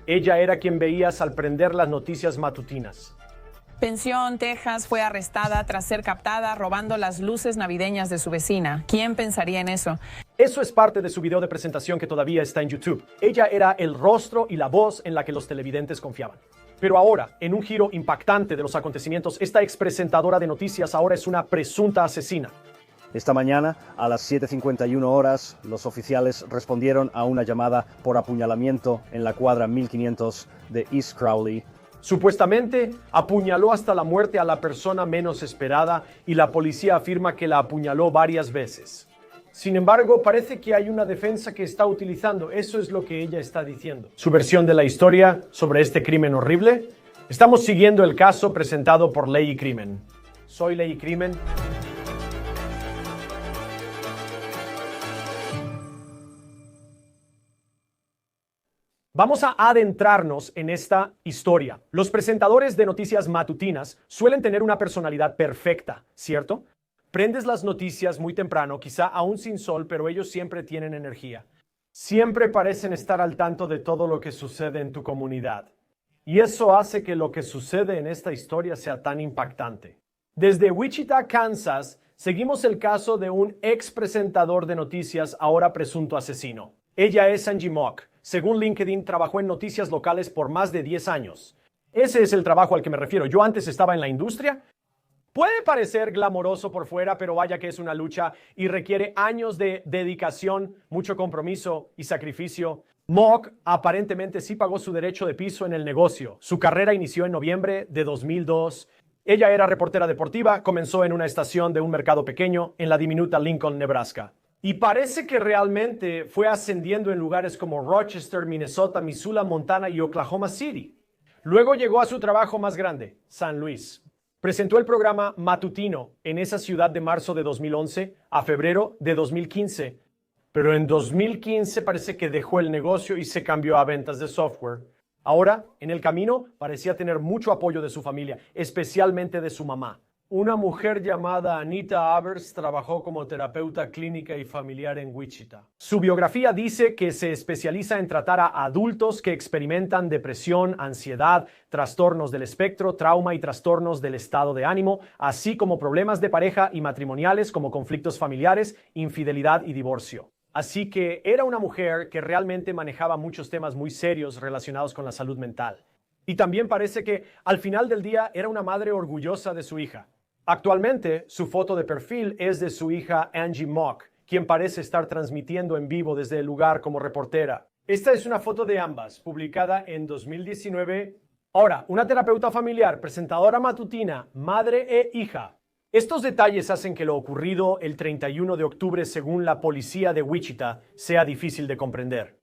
Ella era quien veías al prender las noticias matutinas. Pensión, Texas, fue arrestada tras ser captada robando las luces navideñas de su vecina. ¿Quién pensaría en eso? Eso es parte de su video de presentación que todavía está en YouTube. Ella era el rostro y la voz en la que los televidentes confiaban. Pero ahora, en un giro impactante de los acontecimientos, esta expresentadora de noticias ahora es una presunta asesina. Esta mañana, a las 7:51 horas, los oficiales respondieron a una llamada por apuñalamiento en la cuadra 1500 de East Crowley. Supuestamente, apuñaló hasta la muerte a la persona menos esperada y la policía afirma que la apuñaló varias veces. Sin embargo, parece que hay una defensa que está utilizando. Eso es lo que ella está diciendo. Su versión de la historia sobre este crimen horrible. Estamos siguiendo el caso presentado por Ley y Crimen. Soy Ley y Crimen. Vamos a adentrarnos en esta historia. Los presentadores de noticias matutinas suelen tener una personalidad perfecta, ¿cierto? Prendes las noticias muy temprano, quizá aún sin sol, pero ellos siempre tienen energía. Siempre parecen estar al tanto de todo lo que sucede en tu comunidad. Y eso hace que lo que sucede en esta historia sea tan impactante. Desde Wichita, Kansas, seguimos el caso de un ex presentador de noticias, ahora presunto asesino. Ella es Angie Mock. Según LinkedIn, trabajó en noticias locales por más de 10 años. Ese es el trabajo al que me refiero. Yo antes estaba en la industria. Puede parecer glamoroso por fuera, pero vaya que es una lucha y requiere años de dedicación, mucho compromiso y sacrificio. Mock aparentemente sí pagó su derecho de piso en el negocio. Su carrera inició en noviembre de 2002. Ella era reportera deportiva, comenzó en una estación de un mercado pequeño en la diminuta Lincoln, Nebraska. Y parece que realmente fue ascendiendo en lugares como Rochester, Minnesota, Missoula, Montana y Oklahoma City. Luego llegó a su trabajo más grande, San Luis. Presentó el programa matutino en esa ciudad de marzo de 2011 a febrero de 2015. Pero en 2015 parece que dejó el negocio y se cambió a ventas de software. Ahora, en el camino, parecía tener mucho apoyo de su familia, especialmente de su mamá. Una mujer llamada Anita Avers trabajó como terapeuta clínica y familiar en Wichita. Su biografía dice que se especializa en tratar a adultos que experimentan depresión, ansiedad, trastornos del espectro, trauma y trastornos del estado de ánimo, así como problemas de pareja y matrimoniales como conflictos familiares, infidelidad y divorcio. Así que era una mujer que realmente manejaba muchos temas muy serios relacionados con la salud mental. Y también parece que al final del día era una madre orgullosa de su hija. Actualmente, su foto de perfil es de su hija Angie Mock, quien parece estar transmitiendo en vivo desde el lugar como reportera. Esta es una foto de ambas, publicada en 2019. Ahora, una terapeuta familiar, presentadora matutina, madre e hija. Estos detalles hacen que lo ocurrido el 31 de octubre, según la policía de Wichita, sea difícil de comprender.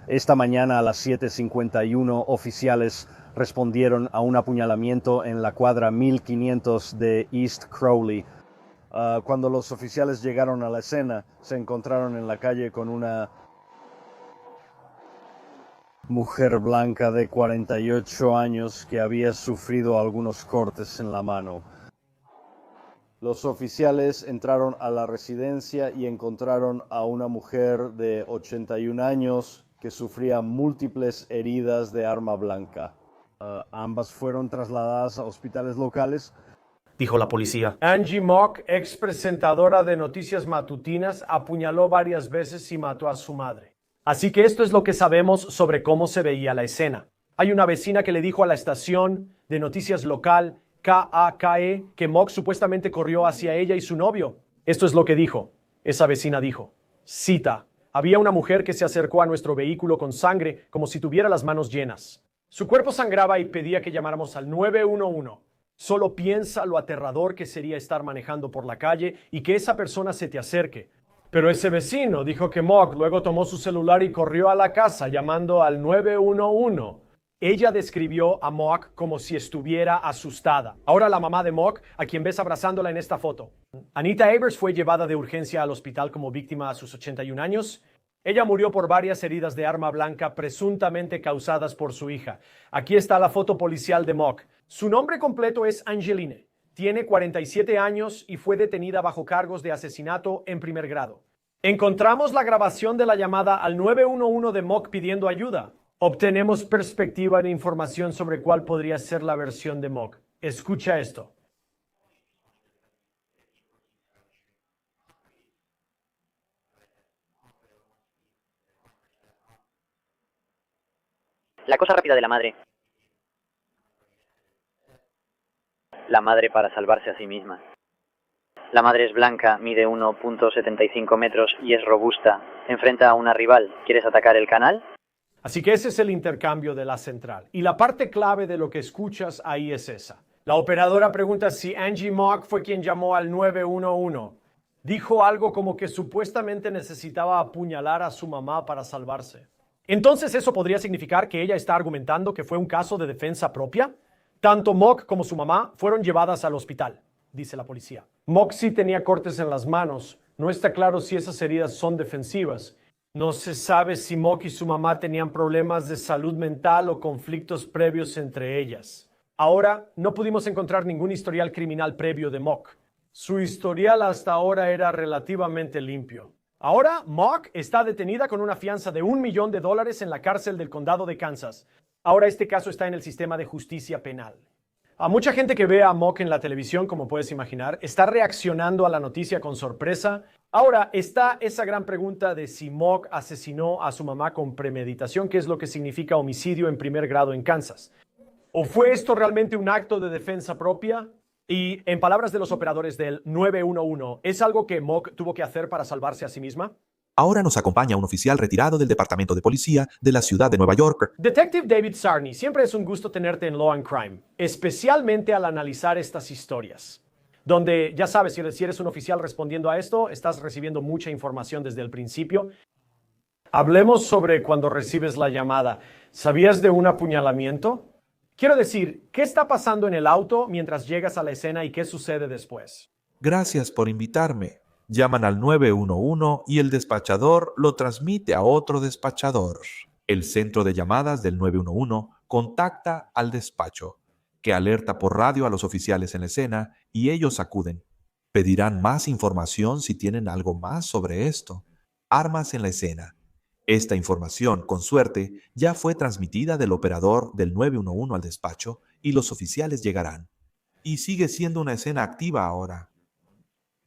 Esta mañana a las 7:51 oficiales respondieron a un apuñalamiento en la cuadra 1500 de East Crowley. Cuando los oficiales llegaron a la escena, se encontraron en la calle con una mujer blanca de 48 años que había sufrido algunos cortes en la mano. Los oficiales entraron a la residencia y encontraron a una mujer de 81 años que sufría múltiples heridas de arma blanca. Ambas fueron trasladadas a hospitales locales, dijo la policía. Angie Mock, ex presentadora de noticias matutinas, apuñaló varias veces y mató a su madre. Así que esto es lo que sabemos sobre cómo se veía la escena. Hay una vecina que le dijo a la estación de noticias local KAKE que Mock supuestamente corrió hacia ella y su novio. Esto es lo que dijo. Esa vecina dijo, cita, había una mujer que se acercó a nuestro vehículo con sangre como si tuviera las manos llenas. Su cuerpo sangraba y pedía que llamáramos al 911. Solo piensa lo aterrador que sería estar manejando por la calle y que esa persona se te acerque. Pero ese vecino dijo que Mock luego tomó su celular y corrió a la casa llamando al 911. Ella describió a Mock como si estuviera asustada. Ahora la mamá de Mock, a quien ves abrazándola en esta foto. Anita Avers fue llevada de urgencia al hospital como víctima a sus 81 años. Ella murió por varias heridas de arma blanca presuntamente causadas por su hija. Aquí está la foto policial de Mock. Su nombre completo es Angeline. Tiene 47 años y fue detenida bajo cargos de asesinato en primer grado. Encontramos la grabación de la llamada al 911 de Mock pidiendo ayuda. Obtenemos perspectiva de información sobre cuál podría ser la versión de Mock. Escucha esto. La cosa rápida de la madre. La madre para salvarse a sí misma. La madre es blanca, mide 1,75 metros y es robusta. Enfrenta a una rival. ¿Quieres atacar el canal? Así que ese es el intercambio de la central. Y la parte clave de lo que escuchas ahí es esa. La operadora pregunta si Angie Mock fue quien llamó al 911. Dijo algo como que supuestamente necesitaba apuñalar a su mamá para salvarse. Entonces, ¿eso podría significar que ella está argumentando que fue un caso de defensa propia? Tanto Mock como su mamá fueron llevadas al hospital, dice la policía. Mock sí tenía cortes en las manos. No está claro si esas heridas son defensivas. No se sabe si Mock y su mamá tenían problemas de salud mental o conflictos previos entre ellas. Ahora, no pudimos encontrar ningún historial criminal previo de Mock. Su historial hasta ahora era relativamente limpio. Ahora, Mock está detenida con una fianza de $1 millón en la cárcel del condado de Kansas. Ahora este caso está en el sistema de justicia penal. A mucha gente que ve a Mock en la televisión, como puedes imaginar, está reaccionando a la noticia con sorpresa. Ahora está esa gran pregunta de si Mock asesinó a su mamá con premeditación, que es lo que significa homicidio en primer grado en Kansas. ¿O fue esto realmente un acto de defensa propia? Y en palabras de los operadores del 911, ¿es algo que Mock tuvo que hacer para salvarse a sí misma? Ahora nos acompaña un oficial retirado del Departamento de Policía de la ciudad de Nueva York. Detective David Sarney, siempre es un gusto tenerte en Law and Crime, especialmente al analizar estas historias, donde ya sabes, si eres un oficial respondiendo a esto, estás recibiendo mucha información desde el principio. Hablemos sobre cuando recibes la llamada. ¿Sabías de un apuñalamiento? Quiero decir, ¿qué está pasando en el auto mientras llegas a la escena y qué sucede después? Gracias por invitarme. Llaman al 911 y el despachador lo transmite a otro despachador. El centro de llamadas del 911 contacta al despacho, que alerta por radio a los oficiales en la escena y ellos acuden. Pedirán más información si tienen algo más sobre esto. Armas en la escena. Esta información, con suerte, ya fue transmitida del operador del 911 al despacho y los oficiales llegarán. Y sigue siendo una escena activa ahora.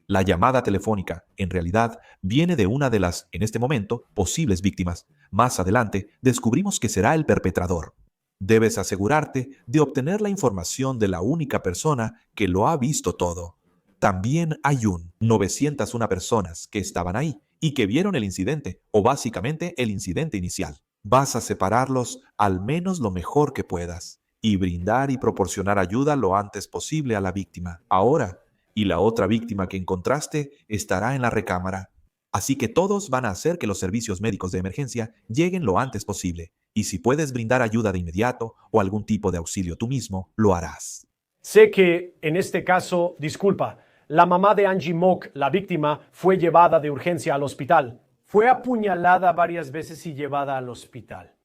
La llamada telefónica, en realidad, viene de una de las, en este momento, posibles víctimas. Más adelante, descubrimos que será el perpetrador. Debes asegurarte de obtener la información de la única persona que lo ha visto todo. También hay 901 personas que estaban ahí y que vieron el incidente, o básicamente el incidente inicial. Vas a separarlos al menos lo mejor que puedas y brindar y proporcionar ayuda lo antes posible a la víctima. Ahora, y la otra víctima que encontraste estará en la recámara. Así que todos van a hacer que los servicios médicos de emergencia lleguen lo antes posible. Y si puedes brindar ayuda de inmediato o algún tipo de auxilio tú mismo, lo harás. Sé que, en este caso, disculpa, la mamá de Angie Mock, la víctima, fue llevada de urgencia al hospital. Fue apuñalada varias veces y llevada al hospital.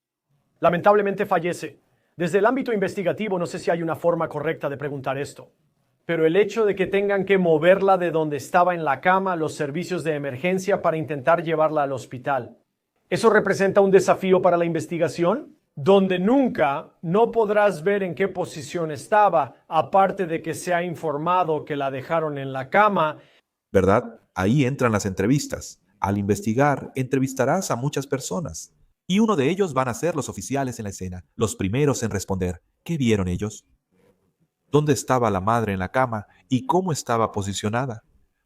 Lamentablemente fallece. Desde el ámbito investigativo no sé si hay una forma correcta de preguntar esto. Pero el hecho de que tengan que moverla de donde estaba en la cama a los servicios de emergencia para intentar llevarla al hospital, ¿eso representa un desafío para la investigación? Donde nunca no podrás ver en qué posición estaba, aparte de que se ha informado que la dejaron en la cama. ¿Verdad? Ahí entran las entrevistas. Al investigar, entrevistarás a muchas personas. Y uno de ellos van a ser los oficiales en la escena, los primeros en responder. ¿Qué vieron ellos? ¿Dónde estaba la madre en la cama y cómo estaba posicionada?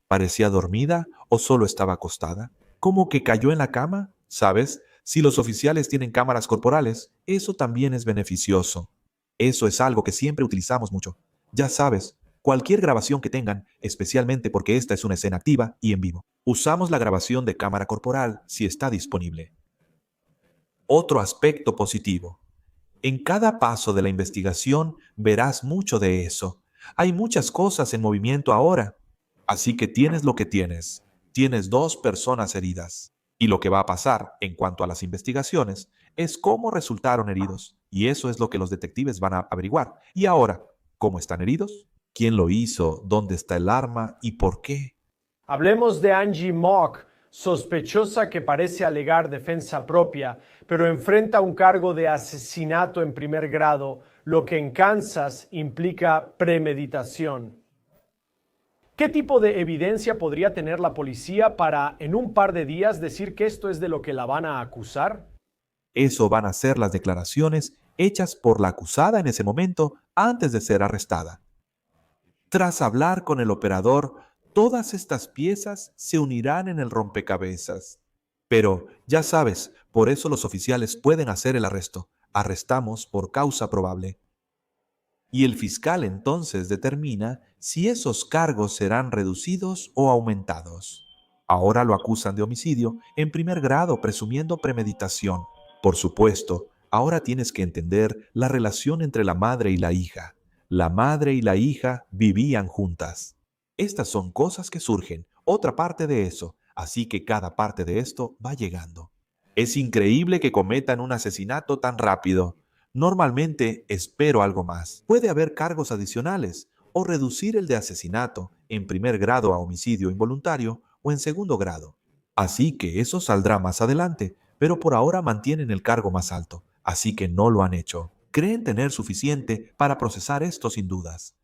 ¿Parecía dormida o solo estaba acostada? ¿Cómo que cayó en la cama? ¿Sabes? Si los oficiales tienen cámaras corporales, eso también es beneficioso. Eso es algo que siempre utilizamos mucho. Ya sabes, cualquier grabación que tengan, especialmente porque esta es una escena activa y en vivo. Usamos la grabación de cámara corporal si está disponible. Otro aspecto positivo. En cada paso de la investigación verás mucho de eso. Hay muchas cosas en movimiento ahora. Así que tienes lo que tienes. Tienes 2 personas heridas. Y lo que va a pasar en cuanto a las investigaciones es cómo resultaron heridos. Y eso es lo que los detectives van a averiguar. Y ahora, ¿cómo están heridos? ¿Quién lo hizo? ¿Dónde está el arma? ¿Y por qué? Hablemos de Angie Mock. sospechosa que parece alegar defensa propia, pero enfrenta un cargo de asesinato en primer grado, lo que en Kansas implica premeditación. ¿Qué tipo de evidencia podría tener la policía para, en un par de días, decir que esto es de lo que la van a acusar? Eso van a ser las declaraciones hechas por la acusada en ese momento antes de ser arrestada. Tras hablar con el operador, todas estas piezas se unirán en el rompecabezas. Pero, ya sabes, por eso los oficiales pueden hacer el arresto. Arrestamos por causa probable. Y el fiscal entonces determina si esos cargos serán reducidos o aumentados. Ahora lo acusan de homicidio en primer grado presumiendo premeditación. Por supuesto, ahora tienes que entender la relación entre la madre y la hija. La madre y la hija vivían juntas. Estas son cosas que surgen, otra parte de eso, así que cada parte de esto va llegando. Es increíble que cometan un asesinato tan rápido. Normalmente espero algo más. Puede haber cargos adicionales o reducir el de asesinato en primer grado a homicidio involuntario o en segundo grado. Así que eso saldrá más adelante, pero por ahora mantienen el cargo más alto, así que no lo han hecho. Creen tener suficiente para procesar esto sin dudas.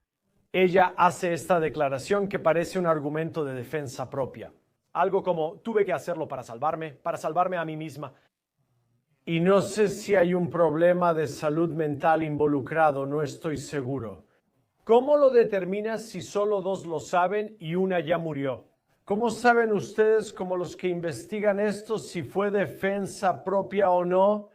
Ella hace esta declaración que parece un argumento de defensa propia. Algo como, tuve que hacerlo para salvarme a mí misma. Y no sé si hay un problema de salud mental involucrado, no estoy seguro. ¿Cómo lo determinas si solo dos lo saben y una ya murió? ¿Cómo saben ustedes, como los que investigan esto, si fue defensa propia o no?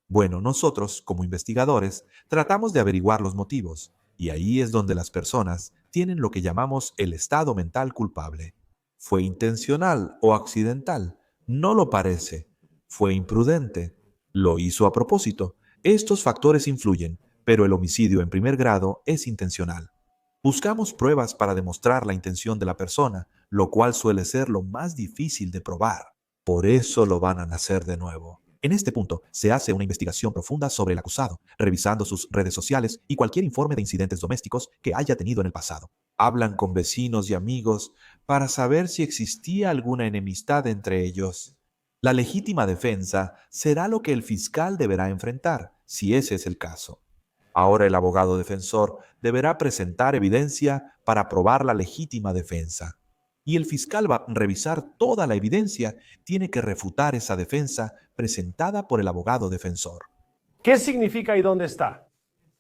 Bueno, nosotros, como investigadores, tratamos de averiguar los motivos, y ahí es donde las personas tienen lo que llamamos el estado mental culpable. ¿Fue intencional o accidental? No lo parece. ¿Fue imprudente? ¿Lo hizo a propósito? Estos factores influyen, pero el homicidio en primer grado es intencional. Buscamos pruebas para demostrar la intención de la persona, lo cual suele ser lo más difícil de probar. Por eso lo van a hacer de nuevo. En este punto, se hace una investigación profunda sobre el acusado, revisando sus redes sociales y cualquier informe de incidentes domésticos que haya tenido en el pasado. Hablan con vecinos y amigos para saber si existía alguna enemistad entre ellos. La legítima defensa será lo que el fiscal deberá enfrentar, si ese es el caso. Ahora el abogado defensor deberá presentar evidencia para probar la legítima defensa. Y el fiscal va a revisar toda la evidencia, tiene que refutar esa defensa presentada por el abogado defensor. ¿Qué significa y dónde está?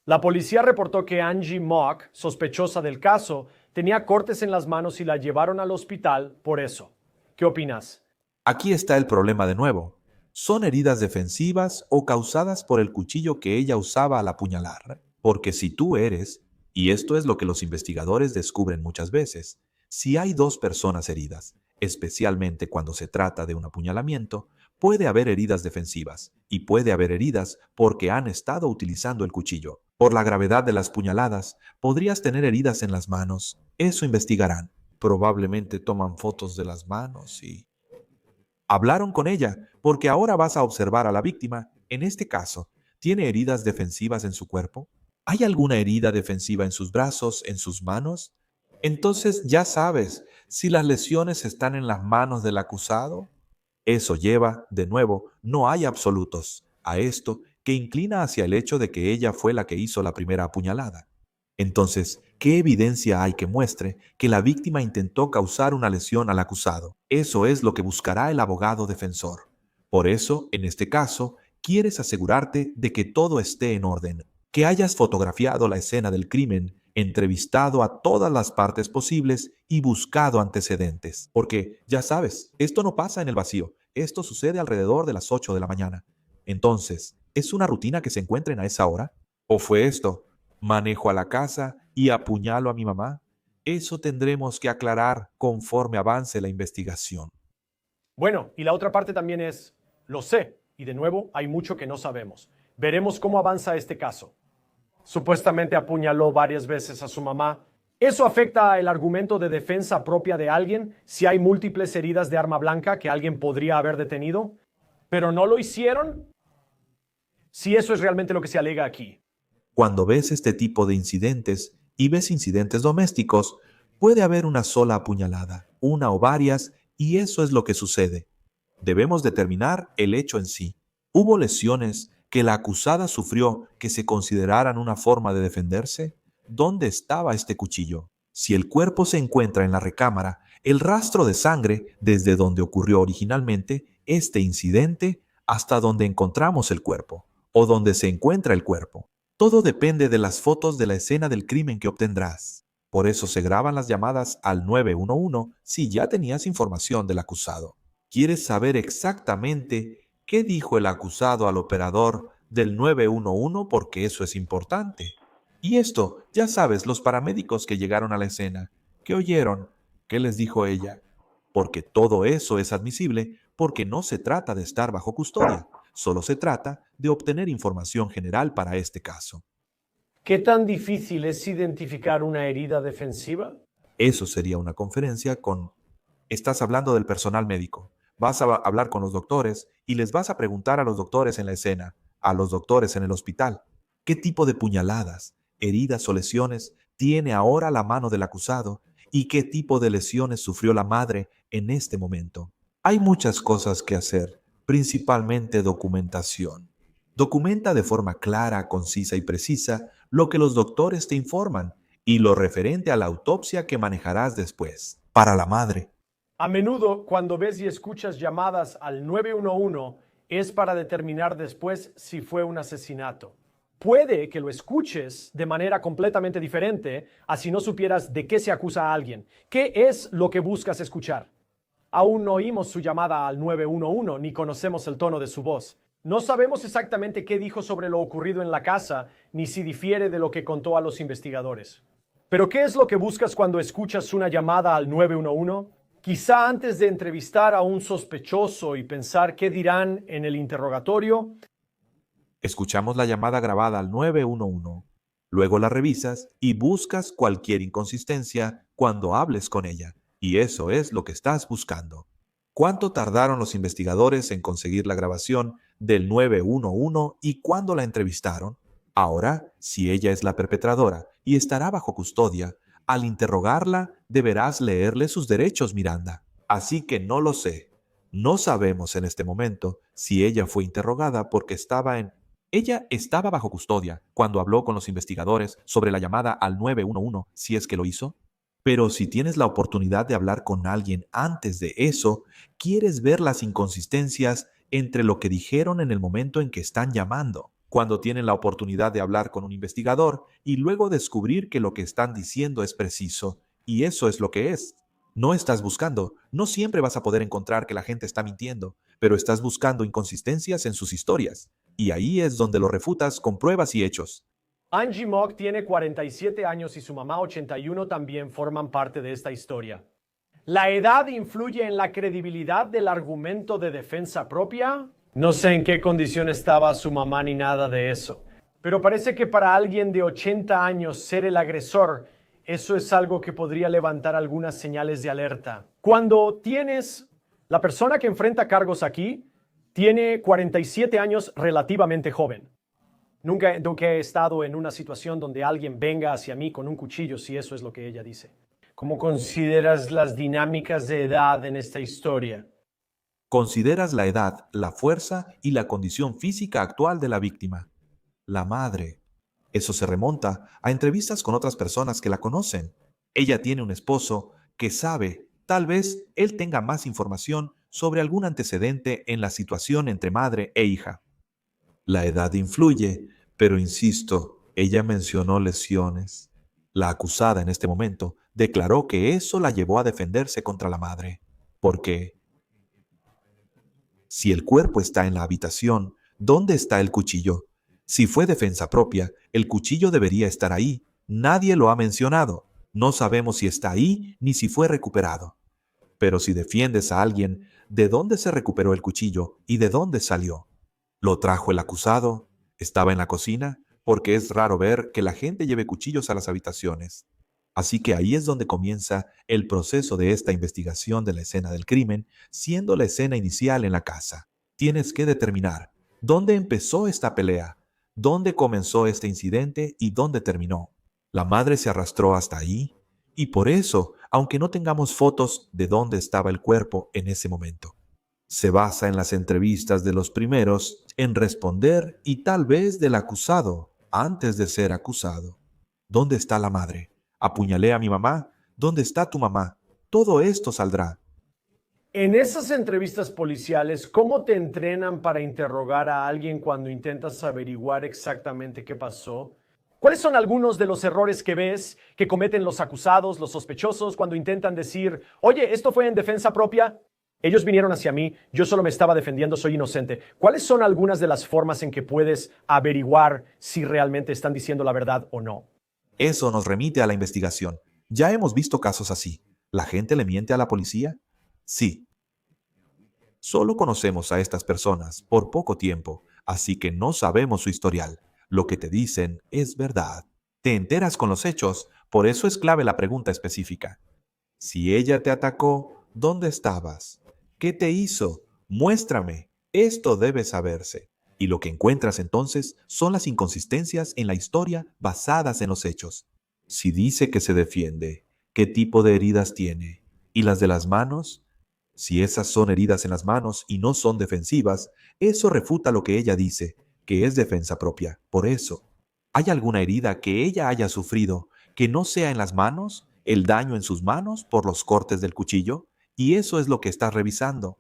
La policía reportó que Angie Mock, sospechosa del caso, tenía cortes en las manos y la llevaron al hospital por eso. ¿Qué opinas? Aquí está el problema de nuevo. ¿Son heridas defensivas o causadas por el cuchillo que ella usaba al apuñalar? Porque si tú eres, y esto es lo que los investigadores descubren muchas veces, si hay dos personas heridas, especialmente cuando se trata de un apuñalamiento, puede haber heridas defensivas y puede haber heridas porque han estado utilizando el cuchillo. Por la gravedad de las puñaladas, podrías tener heridas en las manos. Eso investigarán. Probablemente toman fotos de las manos y... Hablaron con ella porque ahora vas a observar a la víctima. En este caso, ¿tiene heridas defensivas en su cuerpo? ¿Hay alguna herida defensiva en sus brazos, en sus manos? Entonces ya sabes si las lesiones están en las manos del acusado. Eso lleva, de nuevo, no hay absolutos, a esto que inclina hacia el hecho de que ella fue la que hizo la primera apuñalada. Entonces, ¿qué evidencia hay que muestre que la víctima intentó causar una lesión al acusado? Eso es lo que buscará el abogado defensor. Por eso, en este caso, quieres asegurarte de que todo esté en orden, que hayas fotografiado la escena del crimen, entrevistado a todas las partes posibles y buscado antecedentes. Porque, ya sabes, esto no pasa en el vacío, esto sucede alrededor de las 8 de la mañana. Entonces, ¿es una rutina que se encuentren a esa hora? ¿O fue esto? ¿Manejo a la casa y apuñalo a mi mamá? Eso tendremos que aclarar conforme avance la investigación. Bueno, y la otra parte también es, lo sé, y de nuevo hay mucho que no sabemos. Veremos cómo avanza este caso. Supuestamente apuñaló varias veces a su mamá. ¿Eso afecta el argumento de defensa propia de alguien si hay múltiples heridas de arma blanca que alguien podría haber detenido? ¿Pero no lo hicieron? Si eso es realmente lo que se alega aquí. Cuando ves este tipo de incidentes y ves incidentes domésticos, puede haber una sola apuñalada, una o varias, Y eso es lo que sucede. Debemos determinar el hecho en sí. ¿Hubo lesiones que la acusada sufrió que se consideraran una forma de defenderse? ¿Dónde estaba este cuchillo? Si el cuerpo se encuentra en la recámara, el rastro de sangre desde donde ocurrió originalmente este incidente hasta donde encontramos el cuerpo, o donde se encuentra el cuerpo. Todo depende de las fotos de la escena del crimen que obtendrás. Por eso se graban las llamadas al 911 si ya tenías información del acusado. ¿Quieres saber exactamente qué dijo el acusado al operador del 911? Porque eso es importante. Y esto, ya sabes, los paramédicos que llegaron a la escena, ¿qué oyeron? ¿Qué les dijo ella? Porque todo eso es admisible porque no se trata de estar bajo custodia, solo se trata de obtener información general para este caso. ¿Qué tan difícil es identificar una herida defensiva? Eso sería una conferencia con... Estás hablando del personal médico. Vas a hablar con los doctores y les vas a preguntar a los doctores en la escena, a los doctores en el hospital, ¿qué tipo de puñaladas, heridas o lesiones tiene ahora la mano del acusado y qué tipo de lesiones sufrió la madre en este momento? Hay muchas cosas que hacer, principalmente documentación. Documenta de forma clara, concisa y precisa lo que los doctores te informan y lo referente a la autopsia que manejarás después. Para la madre. A menudo, cuando ves y escuchas llamadas al 911, es para determinar después si fue un asesinato. Puede que lo escuches de manera completamente diferente, así no supieras de qué se acusa a alguien. ¿Qué es lo que buscas escuchar? Aún no oímos su llamada al 911 ni conocemos el tono de su voz. No sabemos exactamente qué dijo sobre lo ocurrido en la casa, ni si difiere de lo que contó a los investigadores. ¿Pero qué es lo que buscas cuando escuchas una llamada al 911? Quizá antes de entrevistar a un sospechoso y pensar qué dirán en el interrogatorio. Escuchamos la llamada grabada al 911. Luego la revisas y buscas cualquier inconsistencia cuando hables con ella. Y eso es lo que estás buscando. ¿Cuánto tardaron los investigadores en conseguir la grabación del 911 y cuándo la entrevistaron? Ahora, si ella es la perpetradora y estará bajo custodia, al interrogarla deberás leerle sus derechos, Miranda. Así que no lo sé. No sabemos en este momento si ella fue interrogada porque Ella estaba bajo custodia cuando habló con los investigadores sobre la llamada al 911, si es que lo hizo. Pero si tienes la oportunidad de hablar con alguien antes de eso, quieres ver las inconsistencias entre lo que dijeron en el momento en que están llamando, cuando tienen la oportunidad de hablar con un investigador y luego descubrir que lo que están diciendo es preciso, y eso es lo que es. No estás buscando, no siempre vas a poder encontrar que la gente está mintiendo, pero estás buscando inconsistencias en sus historias, y ahí es donde lo refutas con pruebas y hechos. Angie Mock tiene 47 años y su mamá 81 también forman parte de esta historia. ¿La edad influye en la credibilidad del argumento de defensa propia? No sé en qué condición estaba su mamá ni nada de eso. Pero parece que para alguien de 80 años ser el agresor, eso es algo que podría levantar algunas señales de alerta. Cuando la persona que enfrenta cargos aquí, tiene 47 años relativamente joven. Nunca he estado en una situación donde alguien venga hacia mí con un cuchillo, si eso es lo que ella dice. ¿Cómo consideras las dinámicas de edad en esta historia? Consideras la edad, la fuerza y la condición física actual de la víctima. La madre. Eso se remonta a entrevistas con otras personas que la conocen. Ella tiene un esposo que sabe, tal vez él tenga más información sobre algún antecedente en la situación entre madre e hija. La edad influye, pero insisto, ella mencionó lesiones. La acusada en este momento declaró que eso la llevó a defenderse contra la madre. Porque si el cuerpo está en la habitación, ¿dónde está el cuchillo? Si fue defensa propia, el cuchillo debería estar ahí. Nadie lo ha mencionado. No sabemos si está ahí ni si fue recuperado. Pero si defiendes a alguien, ¿de dónde se recuperó el cuchillo y de dónde salió? ¿Lo trajo el acusado? ¿Estaba en la cocina? Porque es raro ver que la gente lleve cuchillos a las habitaciones. Así que ahí es donde comienza el proceso de esta investigación de la escena del crimen, siendo la escena inicial en la casa. Tienes que determinar dónde empezó esta pelea, dónde comenzó este incidente y dónde terminó. La madre se arrastró hasta ahí, Y por eso, aunque no tengamos fotos de dónde estaba el cuerpo en ese momento, se basa en las entrevistas de los primeros en responder y tal vez del acusado antes de ser acusado. ¿Dónde está la madre? ¿Apuñalé a mi mamá? ¿Dónde está tu mamá? Todo esto saldrá. En esas entrevistas policiales, ¿cómo te entrenan para interrogar a alguien cuando intentas averiguar exactamente qué pasó? ¿Cuáles son algunos de los errores que ves que cometen los acusados, los sospechosos, cuando intentan decir, oye, esto fue en defensa propia? Ellos vinieron hacia mí, yo solo me estaba defendiendo, soy inocente. ¿Cuáles son algunas de las formas en que puedes averiguar si realmente están diciendo la verdad o no? Eso nos remite a la investigación. Ya hemos visto casos así. ¿La gente le miente a la policía? Sí. Solo conocemos a estas personas por poco tiempo, así que no sabemos su historial. Lo que te dicen es verdad. Te enteras con los hechos, por eso es clave la pregunta específica. Si ella te atacó, ¿dónde estabas? ¿Qué te hizo? Muéstrame. Esto debe saberse. Y lo que encuentras entonces son las inconsistencias en la historia basadas en los hechos. Si dice que se defiende, ¿qué tipo de heridas tiene? ¿Y las de las manos? Si esas son heridas en las manos y no son defensivas, eso refuta lo que ella dice, que es defensa propia. Por eso, ¿hay alguna herida que ella haya sufrido que no sea en las manos, el daño en sus manos por los cortes del cuchillo? Y eso es lo que estás revisando.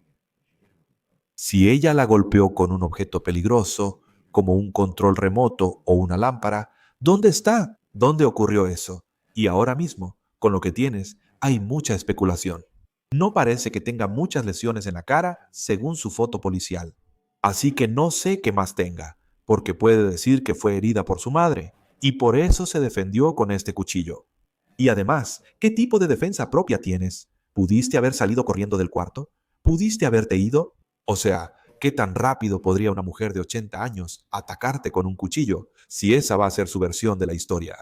Si ella la golpeó con un objeto peligroso, como un control remoto o una lámpara, ¿dónde está? ¿Dónde ocurrió eso? Y ahora mismo, con lo que tienes, hay mucha especulación. No parece que tenga muchas lesiones en la cara, según su foto policial. Así que no sé qué más tenga, porque puede decir que fue herida por su madre, y por eso se defendió con este cuchillo. Y además, ¿qué tipo de defensa propia tienes? ¿Pudiste haber salido corriendo del cuarto? ¿Pudiste haberte ido? O sea, ¿qué tan rápido podría una mujer de 80 años atacarte con un cuchillo, si esa va a ser su versión de la historia?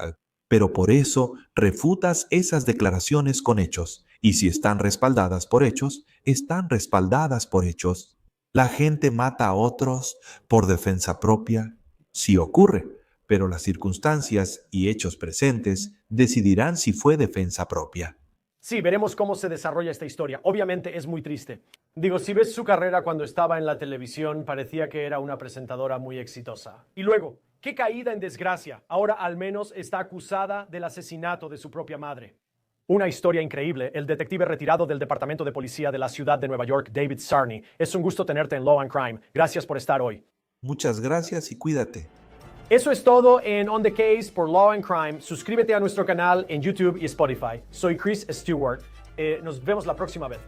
Pero por eso refutas esas declaraciones con hechos, y si están respaldadas por hechos, están respaldadas por hechos. La gente mata a otros por defensa propia. Sí ocurre, pero las circunstancias y hechos presentes decidirán si fue defensa propia. Sí, veremos cómo se desarrolla esta historia. Obviamente es muy triste. Digo, si ves su carrera cuando estaba en la televisión, parecía que era una presentadora muy exitosa. Y luego, qué caída en desgracia. Ahora al menos está acusada del asesinato de su propia madre. Una historia increíble. El detective retirado del Departamento de Policía de la ciudad de Nueva York, David Sarney. Es un gusto tenerte en Law and Crime. Gracias por estar hoy. Muchas gracias y cuídate. Eso es todo en On the Case por Law and Crime. Suscríbete a nuestro canal en YouTube y Spotify. Soy Chris Stewart. Nos vemos la próxima vez.